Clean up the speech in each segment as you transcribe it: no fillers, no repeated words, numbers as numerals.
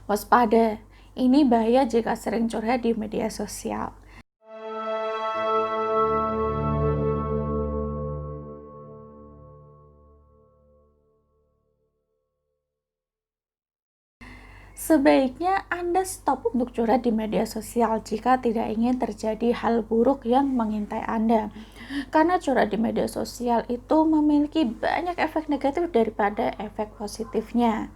Waspada, ini bahaya jika sering curhat di media sosial. Sebaiknya Anda stop untuk curhat di media sosial jika tidak ingin terjadi hal buruk yang mengintai Anda. Karena curhat di media sosial itu memiliki banyak efek negatif daripada efek positifnya.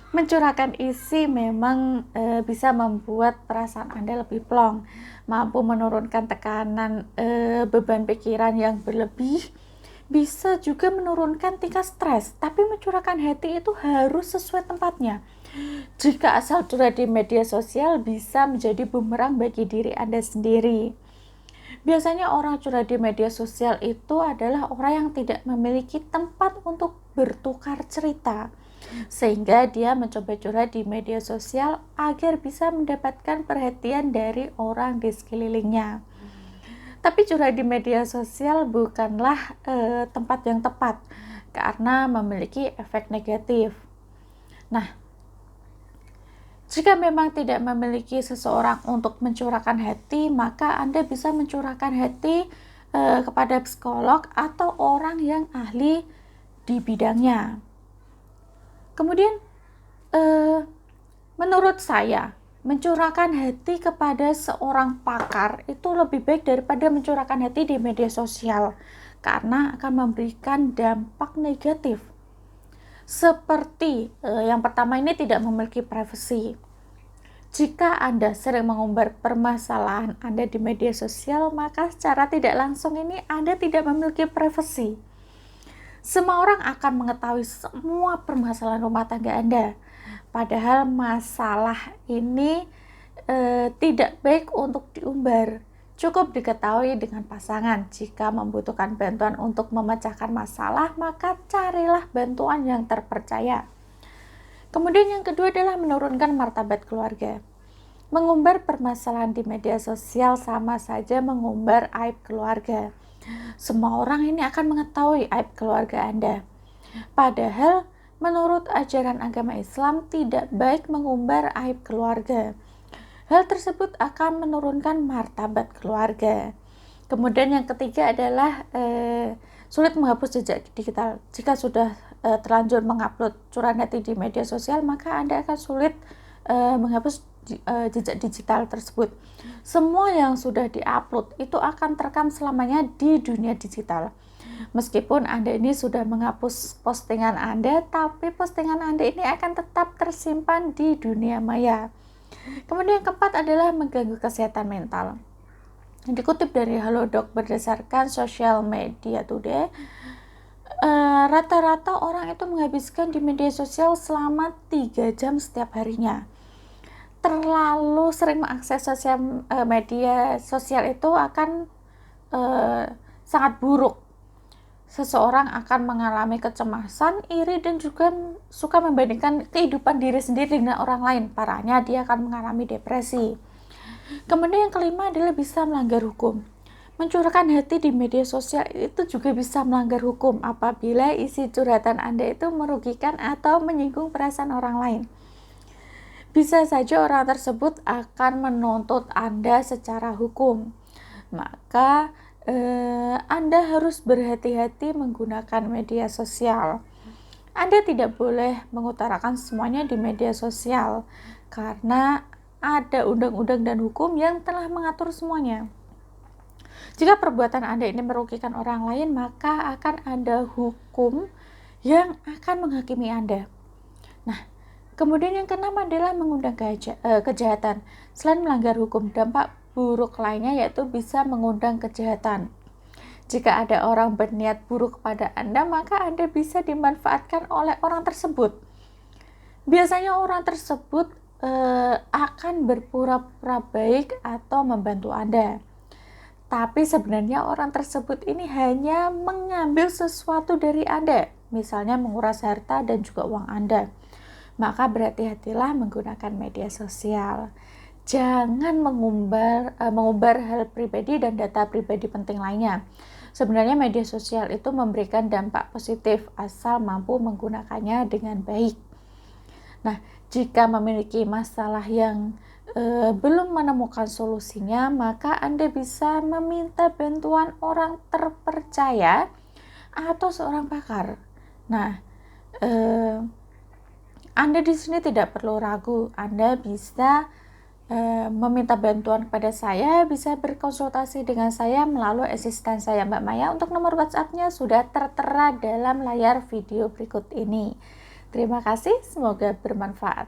Mencurahkan isi memang bisa membuat perasaan Anda lebih plong, mampu menurunkan tekanan beban pikiran yang berlebih, bisa juga menurunkan tingkat stres. Tapi mencurahkan hati itu harus sesuai tempatnya. Jika asal curhat di media sosial bisa menjadi bumerang bagi diri Anda sendiri. Biasanya orang curhat di media sosial itu adalah orang yang tidak memiliki tempat untuk bertukar cerita, sehingga dia mencoba curhat di media sosial agar bisa mendapatkan perhatian dari orang di sekelilingnya. Tapi curhat di media sosial bukanlah tempat yang tepat karena memiliki efek negatif. Nah, jika memang tidak memiliki seseorang untuk mencurahkan hati, maka Anda bisa mencurahkan hati kepada psikolog atau orang yang ahli di bidangnya. Kemudian, menurut saya, mencurahkan hati kepada seorang pakar itu lebih baik daripada mencurahkan hati di media sosial, karena akan memberikan dampak negatif. Seperti yang pertama ini tidak memiliki privasi. Jika Anda sering mengumbar permasalahan Anda di media sosial, maka secara tidak langsung ini Anda tidak memiliki privasi. Semua orang akan mengetahui semua permasalahan rumah tangga Anda. Padahal masalah ini tidak baik untuk diumbar. Cukup diketahui dengan pasangan. Jika membutuhkan bantuan untuk memecahkan masalah, maka carilah bantuan yang terpercaya. Kemudian yang kedua adalah menurunkan martabat keluarga. Mengumbar permasalahan di media sosial sama saja mengumbar aib keluarga. Semua orang ini akan mengetahui aib keluarga Anda. Padahal menurut ajaran agama Islam tidak baik mengumbar aib keluarga. Hal tersebut akan menurunkan martabat keluarga. Kemudian yang ketiga adalah sulit menghapus jejak digital. Jika sudah terlanjur mengupload curahan hati di media sosial, maka Anda akan sulit menghapus jejak digital tersebut. Semua yang sudah diupload itu akan terekam selamanya di dunia digital. Meskipun Anda ini sudah menghapus postingan Anda, tapi postingan Anda ini akan tetap tersimpan di dunia maya. Kemudian yang keempat adalah mengganggu kesehatan mental. Dikutip dari Halodoc berdasarkan Social Media Today, rata-rata orang itu menghabiskan di media sosial selama 3 jam setiap harinya. Terlalu sering mengakses media sosial itu akan sangat buruk. Seseorang akan mengalami kecemasan, iri, dan juga suka membandingkan kehidupan diri sendiri dengan orang lain. Parahnya dia akan mengalami depresi. Kemudian yang kelima adalah bisa melanggar hukum. Mencurahkan hati di media sosial itu juga bisa melanggar hukum apabila isi curhatan Anda itu merugikan atau menyinggung perasaan orang lain. Bisa saja orang tersebut akan menuntut Anda secara hukum. Maka Anda harus berhati-hati menggunakan media sosial. Anda tidak boleh mengutarakan semuanya di media sosial karena ada undang-undang dan hukum yang telah mengatur semuanya. Jika perbuatan Anda ini merugikan orang lain, maka akan ada hukum yang akan menghakimi Anda. Nah, kemudian yang keenam adalah mengundang kejahatan. Selain melanggar hukum, dampak buruk lainnya yaitu bisa mengundang kejahatan. Jika ada orang berniat buruk pada Anda, maka Anda bisa dimanfaatkan oleh orang tersebut. Biasanya orang tersebut akan berpura-pura baik atau membantu Anda. Tapi sebenarnya orang tersebut ini hanya mengambil sesuatu dari Anda, misalnya menguras harta dan juga uang Anda. Maka berhati-hatilah menggunakan media sosial. Jangan mengumbar hal pribadi dan data pribadi penting lainnya. Sebenarnya media sosial itu memberikan dampak positif asal mampu menggunakannya dengan baik. Nah, jika memiliki masalah yang belum menemukan solusinya, maka Anda bisa meminta bantuan orang terpercaya atau seorang pakar. Nah, Anda di sini tidak perlu ragu. Anda bisa meminta bantuan kepada saya, bisa berkonsultasi dengan saya melalui asisten saya Mbak Maya. Untuk nomor WhatsApp-nya sudah tertera dalam layar video berikut ini. Terima kasih, semoga bermanfaat.